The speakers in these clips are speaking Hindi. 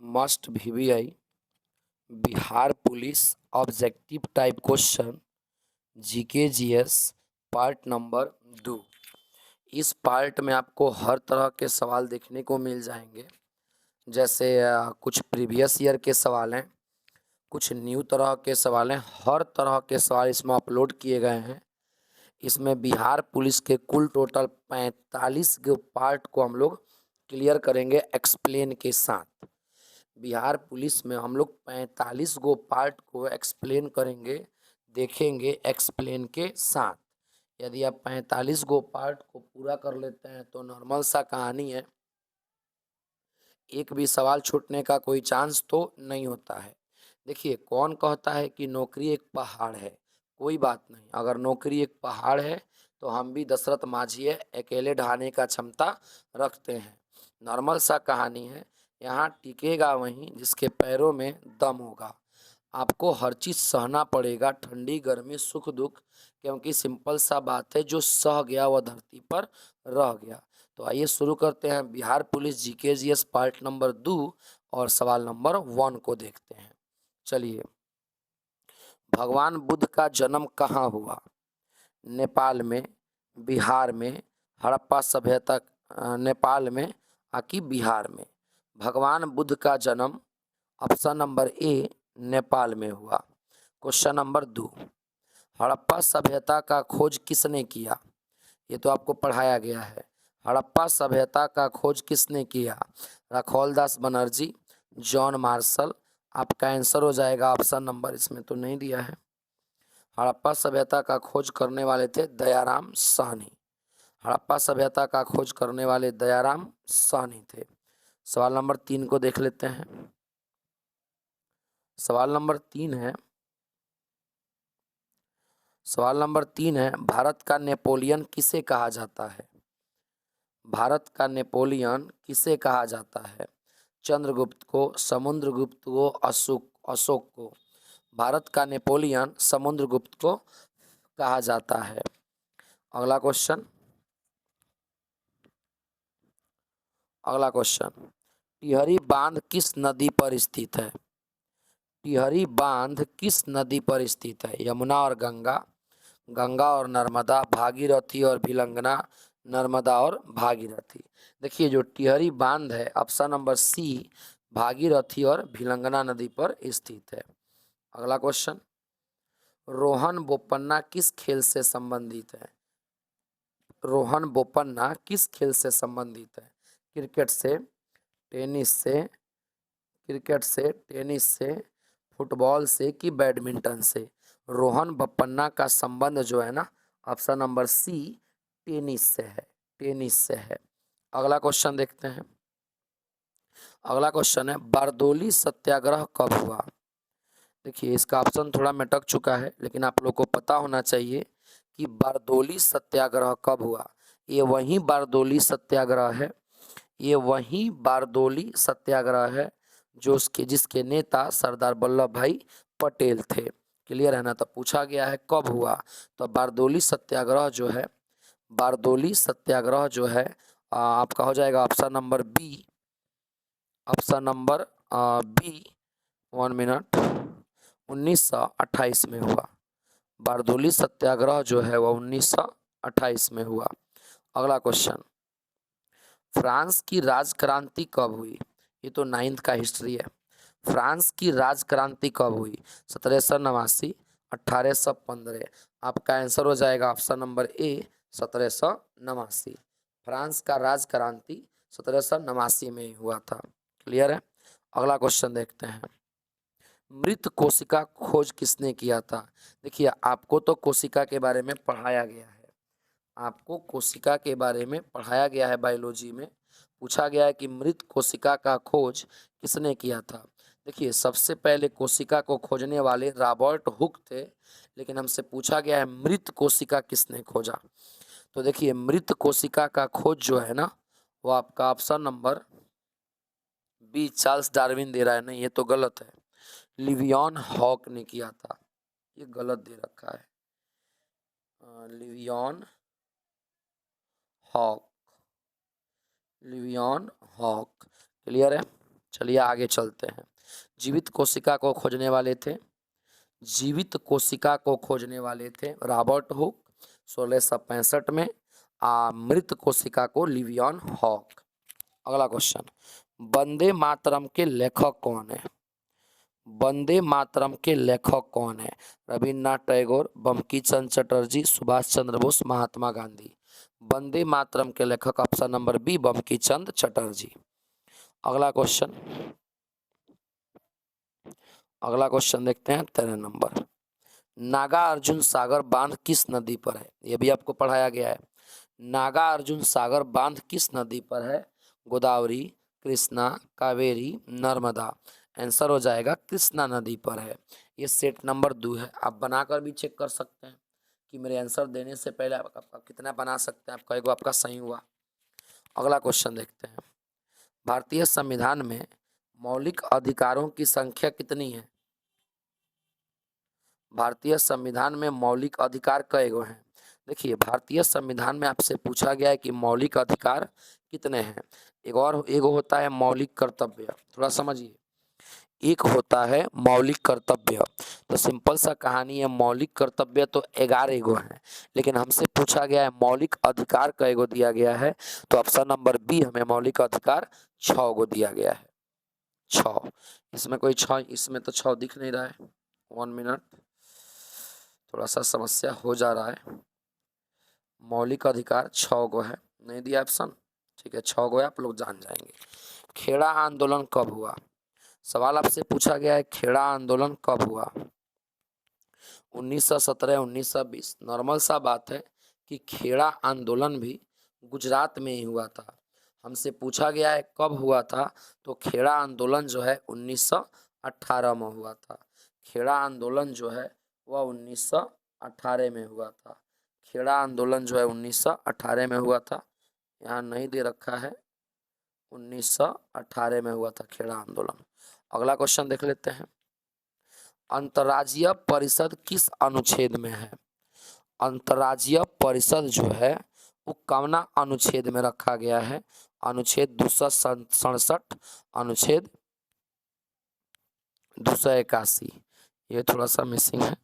Must VBI Bihar police objective type question GK GS part number 2। इस पार्ट में आपको हर तरह के सवाल देखने को मिल जाएंगे। जैसे कुछ प्रीवियस ईयर के सवाल हैं, कुछ न्यू तरह के सवाल हैं, हर तरह के सवाल इसमें अपलोड किए गए हैं। इसमें बिहार पुलिस के कुल टोटल 45 के पार्ट को हम लोग क्लियर करेंगे एक्सप्लेन के साथ। बिहार पुलिस में हम लोग 45 गो पार्ट को एक्सप्लेन करेंगे, देखेंगे एक्सप्लेन के साथ। यदि आप 45 गो पार्ट को पूरा कर लेते हैं तो नॉर्मल सा कहानी है, एक भी सवाल छूटने का कोई चांस तो नहीं होता है। देखिए, कौन कहता है कि नौकरी एक पहाड़ है? कोई बात नहीं, अगर नौकरी एक पहाड़ है तो हम भी दशरथ मांझी है, अकेले ढहाने का क्षमता रखते हैं। नॉर्मल सा कहानी है, यहाँ टिकेगा वहीं जिसके पैरों में दम होगा। आपको हर चीज़ सहना पड़ेगा, ठंडी गर्मी सुख दुख, क्योंकि सिंपल सा बात है, जो सह गया वह धरती पर रह गया। तो आइए शुरू करते हैं Bihar police GK GS part number 2 और सवाल नंबर 1 को देखते हैं। चलिए, भगवान बुद्ध का जन्म कहाँ हुआ? नेपाल में, बिहार में, हड़प्पा सभ्यता नेपाल में आकि बिहार में? भगवान बुद्ध का जन्म ऑप्शन नंबर ए नेपाल में हुआ। क्वेश्चन नंबर 2, हड़प्पा सभ्यता का खोज किसने किया? ये तो आपको पढ़ाया गया है। हड़प्पा सभ्यता का खोज किसने किया? रखौलदास बनर्जी, जॉन मार्शल। आपका आंसर हो जाएगा ऑप्शन नंबर, इसमें तो नहीं दिया है। हड़प्पा सभ्यता का खोज करने वाले थे दयाराम साहनी। हड़प्पा सभ्यता का खोज करने वाले दयाराम साहनी थे। सवाल नंबर 3 को देख लेते हैं। सवाल नंबर 3 है, भारत का नेपोलियन किसे कहा जाता है? भारत का नेपोलियन किसे कहा जाता है? चंद्रगुप्त को, समुद्रगुप्त को, अशोक को? भारत का नेपोलियन समुद्रगुप्त को कहा जाता है। अगला क्वेश्चन, टिहरी बांध किस नदी पर स्थित है? टिहरी बांध किस नदी पर स्थित है? यमुना और गंगा, गंगा और नर्मदा, भागीरथी और भिलंगना, नर्मदा और भागीरथी? देखिए, जो टिहरी बांध है ऑप्शन नंबर सी भागीरथी और भिलंगना नदी पर स्थित है। अगला क्वेश्चन, रोहन बोपन्ना किस खेल से संबंधित है? रोहन बोपन्ना किस खेल से संबंधित है? क्रिकेट से, टेनिस से, फुटबॉल से कि बैडमिंटन से? रोहन बोपन्ना का संबंध जो है ना, ऑप्शन नंबर सी टेनिस से है, टेनिस से है। अगला क्वेश्चन देखते हैं। अगला क्वेश्चन है, बारदोली सत्याग्रह कब हुआ? देखिए, इसका ऑप्शन थोड़ा मटक चुका है, लेकिन आप लोग को पता होना चाहिए कि बारदोली सत्याग्रह कब हुआ। ये वही बारदोली सत्याग्रह है, ये वही बारदोली सत्याग्रह है जिसके नेता सरदार वल्लभ भाई पटेल थे। क्लियर है ना? तो पूछा गया है कब हुआ, तो बारदोली सत्याग्रह जो है, बारदोली सत्याग्रह जो है आपका हो जाएगा option number B, option number B, 1 minute, 1928 में हुआ। बारदोली सत्याग्रह जो है वह 1928 में हुआ। अगला क्वेश्चन, फ्रांस की राजक्रांति कब हुई? ये तो 9th का हिस्ट्री है। फ्रांस की राजक्रांति कब हुई? 1789, 1815? आपका आंसर हो जाएगा ऑप्शन नंबर ए 1789। फ्रांस का राजक्रांति 1789 में ही हुआ था। क्लियर है? अगला क्वेश्चन देखते हैं, मृत कोशिका खोज किसने किया था? देखिए, आपको तो कोशिका के बारे में पढ़ाया गया है, आपको कोशिका के बारे में पढ़ाया गया है, बायोलॉजी में पूछा गया है कि मृत कोशिका का खोज किसने किया था। देखिए, सबसे पहले कोशिका को खोजने वाले रॉबर्ट हुक थे, लेकिन हमसे पूछा गया है मृत कोशिका किसने खोजा। तो देखिए, मृत कोशिका का खोज जो है ना, वो आपका option number B Charles Darwin दे रहा है। नहीं, ये तो गलत है, लिवियन हॉक ने किया था, ये गलत दे रखा है। लिवियन हॉक, लिवियन हॉक। क्लियर है? चलिए आगे चलते हैं। जीवित कोशिका को खोजने वाले थे, जीवित कोशिका को खोजने वाले थे रॉबर्ट हुक 1665 में, मृत कोशिका को लिवियन हॉक। अगला क्वेश्चन, वंदे मातरम के लेखक कौन है? वंदे मातरम के लेखक कौन है? रविन्द्रनाथ टैगोर, बंकिम चंद्र चटर्जी, सुभाष चंद्र बोस, महात्मा गांधी। वंदे मातरम के लेखक option number B Bankim Chandra Chatterjee. अगला क्वेश्चन, अगला क्वेश्चन देखते हैं 13 नंबर। नागा अर्जुन सागर बांध किस नदी पर है? यह भी आपको पढ़ाया गया है। नागा अर्जुन सागर बांध किस नदी पर है? गोदावरी, कृष्णा, कावेरी, नर्मदा। आंसर हो जाएगा कृष्णा नदी पर है। ये सेट नंबर 2 है। आप बनाकर भी चेक कर सकते हैं कि मेरे आंसर देने से पहले आप कितना बना सकते हैं, आपका एगो आपका सही हुआ। अगला क्वेश्चन देखते हैं। भारतीय संविधान में मौलिक अधिकारों की संख्या कितनी है? भारतीय संविधान में मौलिक अधिकार कई गो हैं? देखिए, भारतीय संविधान में आपसे पूछा गया है कि मौलिक अधिकार कितने हैं। एक होता है मौलिक कर्तव्य, थोड़ा समझिए। एक होता है मौलिक कर्तव्य, तो सिंपल सा कहानी है, मौलिक कर्तव्य तो 11 गो हैं, लेकिन हमसे पूछा गया है मौलिक अधिकार कई गो दिया गया है, तो ऑप्शन नंबर बी हमें मौलिक अधिकार 6 गो दिया गया है। 6, इसमें कोई 6, इसमें तो 6 दिख नहीं रहा है। 1 मिनट, थोड़ा सा समस्या हो जा रहा है। मौलिक अधिकार 6 गो है, नहीं दिया ऑप्शन, ठीक है 6 गो है, आप लोग जान जाएंगे। खेड़ा आंदोलन कब हुआ? सवाल आपसे पूछा गया है खेड़ा आंदोलन कब हुआ? 1917, 1920। नॉर्मल सा बात है कि खेड़ा आंदोलन भी गुजरात में ही हुआ था। हमसे पूछा गया है कब हुआ था, तो खेड़ा आंदोलन जो है 1918 में हुआ था। खेड़ा आंदोलन जो है वह 1918 में हुआ था। खेड़ा आंदोलन जो है 1918 में हुआ था, यहाँ नहीं दे रखा है, 1918 में हुआ था खेड़ा आंदोलन। अगला क्वेश्चन देख लेते हैं। अंतर्राज्यीय परिषद किस अनुच्छेद में है? अंतर्राज्यीय परिषद जो है वो कौन अनुच्छेद में रखा गया है? अनुच्छेद 267, अनुच्छेद 281। ये थोड़ा सा मिसिंग है,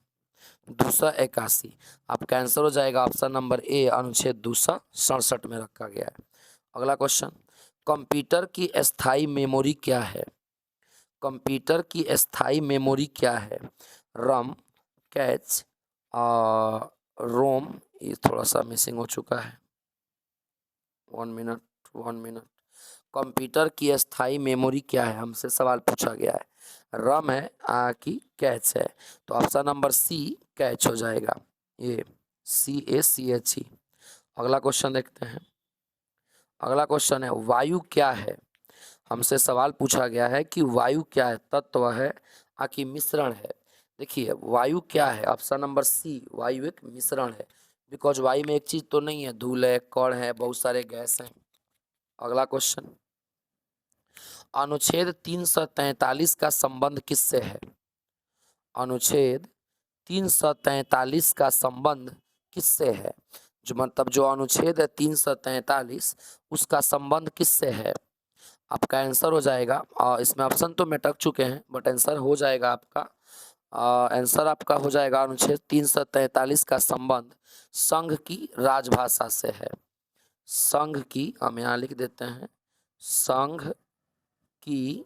281। आपका आंसर हो जाएगा ऑप्शन नंबर ए, अनुच्छेद 267 में रखा गया है। अगला क्वेश्चन, कंप्यूटर की स्थायी मेमोरी क्या है? कंप्यूटर की स्थायी मेमोरी क्या है? रम, कैच, रोम। ये थोड़ा सा मिसिंग हो चुका है, 1 मिनट, 1 मिनट। कंप्यूटर की स्थायी मेमोरी क्या है, हमसे सवाल पूछा गया है। रम है कि कैच है? तो ऑप्शन नंबर सी कैच हो जाएगा, ये CACHE। अगला क्वेश्चन देखते हैं। अगला क्वेश्चन है वायु क्या है? हमसे सवाल पूछा गया है कि वायु क्या है, तत्व है कि मिश्रण है? देखिए वायु क्या है, ऑप्शन नंबर सी वायु एक मिश्रण है, बिकॉज वायु में एक चीज तो नहीं है, धूल है, कण है, बहुत सारे गैस हैं। अगला क्वेश्चन, अनुच्छेद 343 का संबंध किससे है? अनुच्छेद 343 का संबंध किससे है? जो मतलब जो अनुच्छेद है 343, उसका संबंध किससे है? आपका आंसर हो जाएगा, इसमें ऑप्शन तो मैं टक चुके हैं, बट आंसर हो जाएगा आपका, आंसर आपका हो जाएगा अनुच्छेद 343 का संबंध संघ की राजभाषा से है। संघ की, हम यहाँ लिख देते हैं, संघ की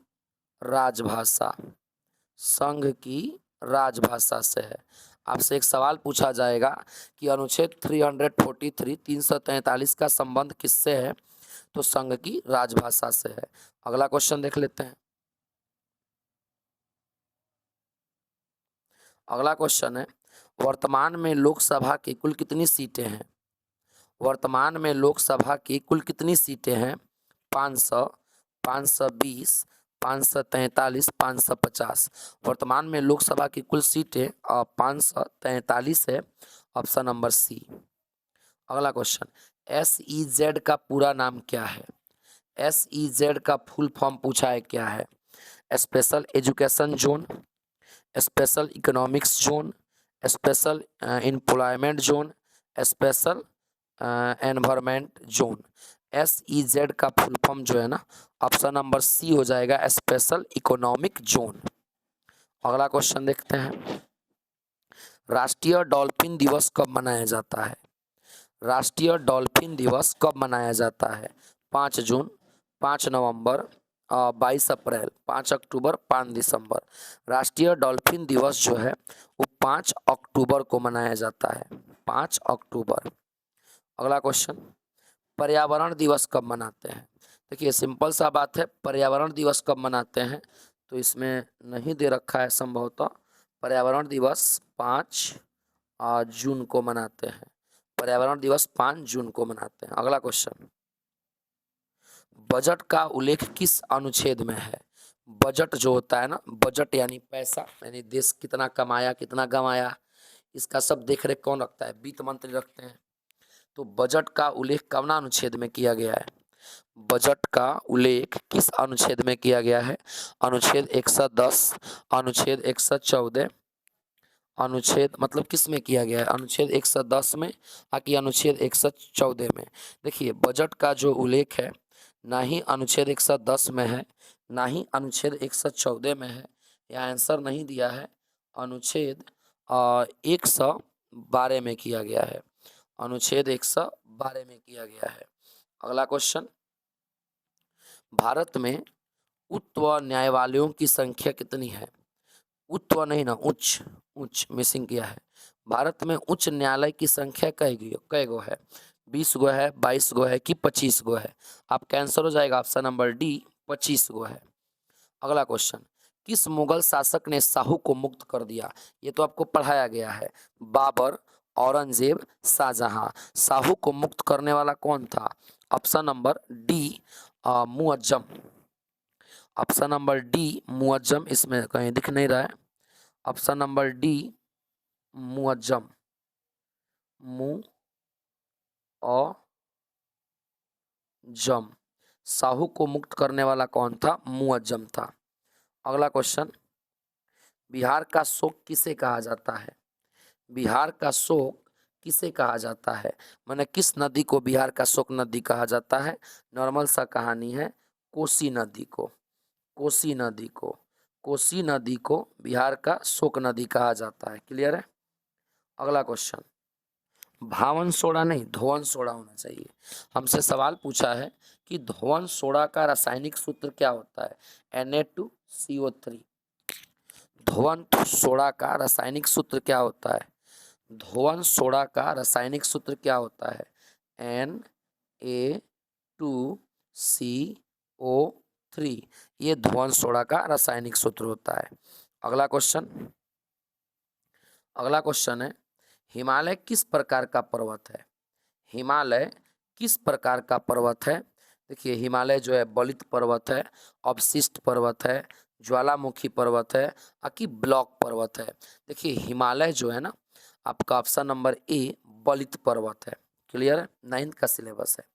राजभाषा, संघ की राजभाषा से है। आपसे एक सवाल पूछा जाएगा कि अनुच्छेद 343 343 का संबंध किससे है, तो संघ की राजभाषा से है। अगला क्वेश्चन देख लेते हैं। अगला क्वेश्चन है, वर्तमान में लोकसभा की कुल कितनी सीटें हैं? वर्तमान में लोकसभा की कुल कितनी सीटें हैं? 500, 520, 543, 550। वर्तमान में लोकसभा की कुल सीटें 543 है, ऑप्शन नंबर सी। अगला क्वेश्चन, SEZ का पूरा नाम क्या है? SEZ का फुल फॉर्म पूछा है क्या है? Special education zone, special economics zone, special employment zone, special environment zone. SEZ का फुल फॉर्म जो है ना, ऑप्शन नंबर सी हो जाएगा, स्पेशल इकोनॉमिक जोन। अगला क्वेश्चन देखते हैं, राष्ट्रीय डॉल्फिन दिवस कब मनाया जाता है? राष्ट्रीय डॉल्फिन दिवस कब मनाया जाता है? 5 जून, 5 नवंबर, 22 अप्रैल, 5 अक्टूबर, 5 दिसंबर। राष्ट्रीय डॉल्फिन दिवस जो है वो 5 अक्टूबर को मनाया जाता है, 5 अक्टूबर। अगला क्वेश्चन, पर्यावरण दिवस कब मनाते हैं? देखिए सिंपल सा बात है, पर्यावरण दिवस कब मनाते हैं तो इसमें नहीं दे रखा है संभवतः। पर्यावरण दिवस 5 जून को मनाते हैं, पर्यावरण दिवस 5 जून को मनाते हैं। अगला क्वेश्चन, बजट का उल्लेख किस अनुच्छेद में है? बजट जो होता है ना, बजट यानी पैसा, यानी देश कितना कमाया कितना गंवाया, इसका सब देख रेख कौन रखता है? वित्त मंत्री रखते हैं। तो बजट का उल्लेख कौन अनुच्छेद में किया गया है? बजट का उल्लेख किस अनुच्छेद में किया गया है? अनुच्छेद 110, अनुच्छेद 114, अनुच्छेद मतलब किस में किया गया है? अनुच्छेद 110 में कि अनुच्छेद 114 में? देखिए बजट का जो उल्लेख है ना ही अनुच्छेद 110 में है, ना ही अनुच्छेद 114 में है। यह आंसर नहीं दिया है, अनुच्छेद 112 में किया गया है, अनुच्छेद 112 में किया गया है। अगला क्वेश्चन, भारत में उच्च न्यायालयों की संख्या कितनी है? उच्च नहीं ना, उच्च, उच्च मिसिंग किया है। भारत में उच्च न्यायालय की संख्या कै गो है? 20 गो है, 22 गो है कि 25 गो है? आप कैंसर हो जाएगा, ऑप्शन नंबर डी 25 गो है। अगला क्वेश्चन, किस मुगल शासक ने साहू को मुक्त कर दिया? ये तो आपको पढ़ाया गया है, बाबर, औरंगजेब, शाहजहां। साहू को मुक्त करने वाला कौन था? Option number D Muazzam, option number D Muazzam, इसमें कहीं दिख नहीं रहा है, option number D Muazzam, Muazzam. Sahu को मुक्त करने वाला कौन था? मुअज्जम था। अगला क्वेश्चन, बिहार का शोक किसे कहा जाता है? बिहार का शोक किसे कहा जाता है? माने किस नदी को बिहार का शोक नदी कहा जाता है? नॉर्मल सा कहानी है, कोसी नदी को, कोसी नदी को, कोसी नदी को बिहार का शोक नदी कहा जाता है। क्लियर है? अगला क्वेश्चन, भावन सोडा नहीं धोवन सोडा होना चाहिए। हमसे सवाल पूछा है कि धोवन सोडा का रासायनिक सूत्र क्या होता है? Na2CO3। धोवन सोडा का रासायनिक सूत्र क्या होता है? धोवन सोडा का रासायनिक सूत्र क्या होता है? Na2CO3, ये धोवन सोडा का रासायनिक सूत्र होता है। अगला क्वेश्चन, अगला क्वेश्चन है, हिमालय किस प्रकार का पर्वत है? हिमालय किस प्रकार का पर्वत है? देखिए हिमालय जो है बलित पर्वत है, अवशिष्ट पर्वत है, ज्वालामुखी पर्वत है कि ब्लॉक पर्वत है? देखिए हिमालय जो है ना, आपका ऑप्शन नंबर ए बलित पर्वत है। क्लियर है? 9th का सिलेबस है।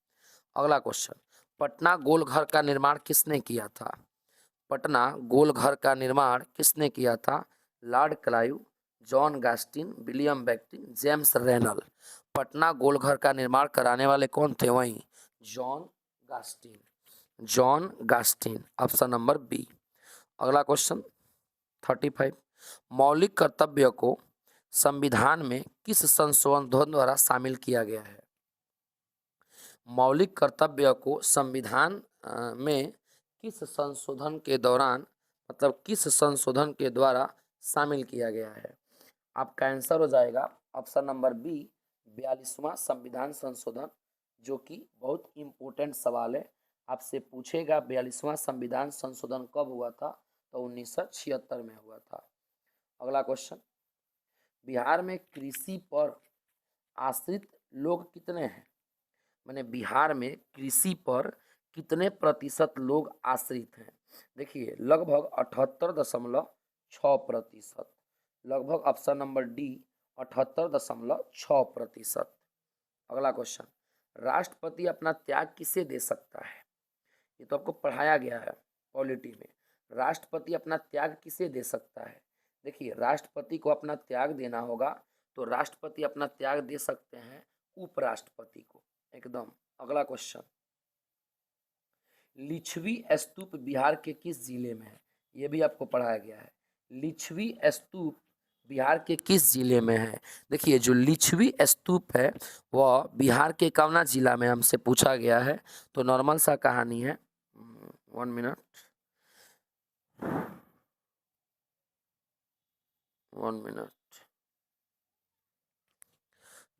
अगला क्वेश्चन, पटना गोल घर का निर्माण किसने किया था? पटना गोल घर का निर्माण किसने किया था? Lord Clive, John Garstin, William Bentinck, James Rennell. Patna Gol Ghar का निर्माण कराने वाले कौन थे? वहीं John Garstin, John Garstin, option number B. अगला क्वेश्चन 35, मौलिक कर्तव्य को संविधान में किस संशोधन द्वारा शामिल किया गया है? मौलिक कर्तव्य को संविधान में किस संशोधन के दौरान, मतलब किस संशोधन के द्वारा शामिल किया गया है? आपका आंसर हो जाएगा ऑप्शन नंबर बी 42वां संविधान संशोधन, जो कि बहुत इम्पोर्टेंट सवाल है, आपसे पूछेगा 42वां संविधान संशोधन कब हुआ था? तो 1976 में हुआ था। अगला क्वेश्चन, बिहार में कृषि पर आश्रित लोग कितने हैं? माने बिहार में कृषि पर कितने प्रतिशत लोग आश्रित हैं? देखिए लगभग 78.6%, लगभग ऑप्शन नंबर डी 78.6%। अगला क्वेश्चन, राष्ट्रपति अपना त्याग किसे दे सकता है? ये तो आपको पढ़ाया गया है पॉलिटी में, राष्ट्रपति अपना त्याग किसे दे सकता है? देखिए राष्ट्रपति को अपना त्याग देना होगा तो राष्ट्रपति अपना त्याग दे सकते हैं उपराष्ट्रपति को, एकदम। अगला क्वेश्चन, लिच्छवी स्तूप बिहार के किस जिले में है? ये भी आपको पढ़ाया गया है। लिच्छवी स्तूप बिहार के किस जिले में है? देखिए जो लिच्छवी स्तूप है वह बिहार के कौना जिला में हमसे पूछा गया है। तो नॉर्मल सा कहानी है। 1 मिनट, 1 मिनट।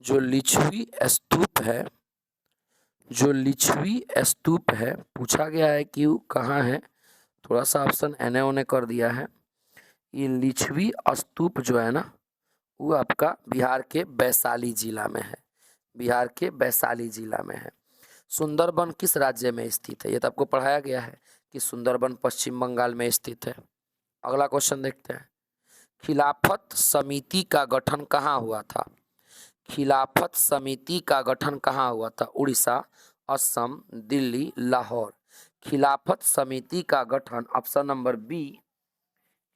जो लिच्छवी स्तूप है, जो लिच्छवी स्तूप है, पूछा गया है कि वो कहाँ है। थोड़ा सा ऑप्शन एने ओने कर दिया है। ये लिच्छवी स्तूप जो है ना, वो आपका बिहार के वैशाली जिला में है। बिहार के वैशाली जिला में है। सुंदरबन किस राज्य में स्थित है? ये तो आपको पढ़ाया गया है कि सुंदरबन पश्चिम बंगाल में स्थित है। अगला क्वेश्चन देखते हैं। खिलाफत समिति का गठन कहाँ हुआ था? खिलाफत समिति का गठन कहाँ हुआ था? उड़ीसा, असम, दिल्ली, लाहौर। खिलाफत समिति का गठन ऑप्शन नंबर बी,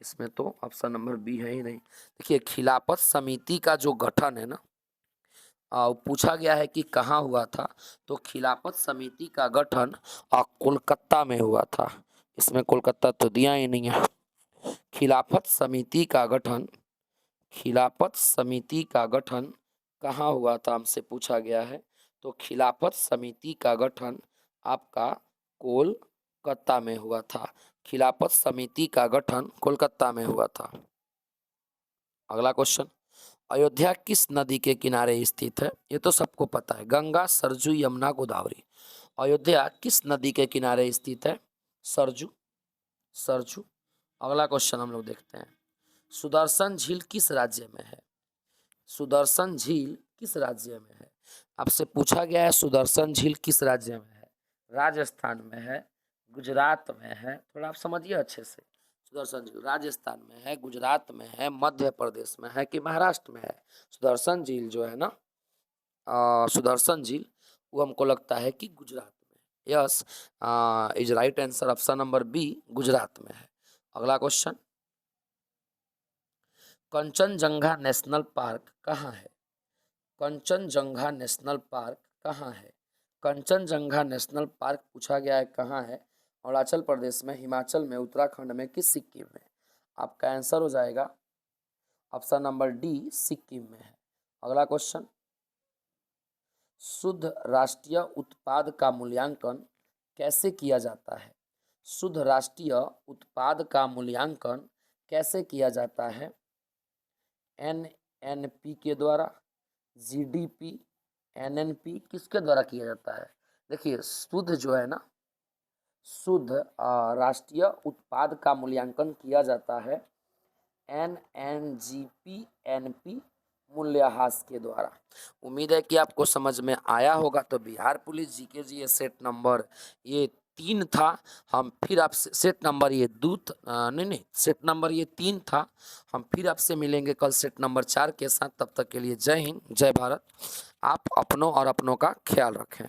इसमें तो ऑप्शन नंबर बी है ही नहीं। देखिए खिलाफत समिति का जो गठन है ना, पूछा गया है कि कहाँ हुआ था। तो खिलाफत समिति का गठन कोलकाता में हुआ था। इसमें कोलकाता तो दिया ही नहीं है। खिलाफत समिति का गठन, खिलाफत समिति का गठन कहाँ हुआ था हमसे पूछा गया है। तो खिलाफत समिति का गठन आपका कोलकाता में हुआ था। खिलाफत समिति का गठन कोलकाता में हुआ था। अगला क्वेश्चन, अयोध्या किस नदी के किनारे स्थित है? ये तो सबको पता है, गंगा, सरजू, यमुना, गोदावरी। अयोध्या किस नदी के किनारे स्थित है? सरजू, सरजू। अगला क्वेश्चन हम लोग देखते हैं। सुदर्शन झील किस राज्य में है? सुदर्शन झील किस राज्य में है? आपसे पूछा गया है सुदर्शन झील किस राज्य में है। राजस्थान में है, गुजरात में है, थोड़ा आप समझिए अच्छे से। सुदर्शन झील राजस्थान में है, गुजरात में है, मध्य प्रदेश में है कि महाराष्ट्र में है? सुदर्शन झील जो है ना, सुदर्शन झील, वो हमको लगता है कि गुजरात में है। Yes, is right answer, option number B Gujarat में है। अगला क्वेश्चन, कंचनजंगा नेशनल पार्क कहाँ है? कंचनजंगा नेशनल पार्क कहाँ है? कंचनजंगा नेशनल पार्क पूछा गया है कहाँ है? अरुणाचल प्रदेश में, हिमाचल में, उत्तराखंड में कि सिक्किम में? आपका आंसर हो जाएगा ऑप्शन नंबर डी, सिक्किम में है। अगला क्वेश्चन, शुद्ध राष्ट्रीय उत्पाद का मूल्यांकन कैसे किया जाता है? शुद्ध राष्ट्रीय उत्पाद का मूल्यांकन कैसे किया जाता है? एनएनपी के द्वारा, जीडीपी, एनएनपी, किसके द्वारा किया जाता है? देखिए शुद्ध जो है ना, शुद्ध राष्ट्रीय उत्पाद का मूल्यांकन किया जाता है एनएनजीपी, एनपी मूल्यह्रास के द्वारा। उम्मीद है कि आपको समझ में आया होगा। तो बिहार पुलिस जीके जी सेट नंबर ये 3 था। हम फिर आपसे सेट नंबर ये नहीं, सेट नंबर ये 3 था। हम फिर आपसे मिलेंगे कल सेट नंबर 4 के साथ। तब तक के लिए जय हिंद, जय भारत। आप अपनों और अपनों का ख्याल रखें।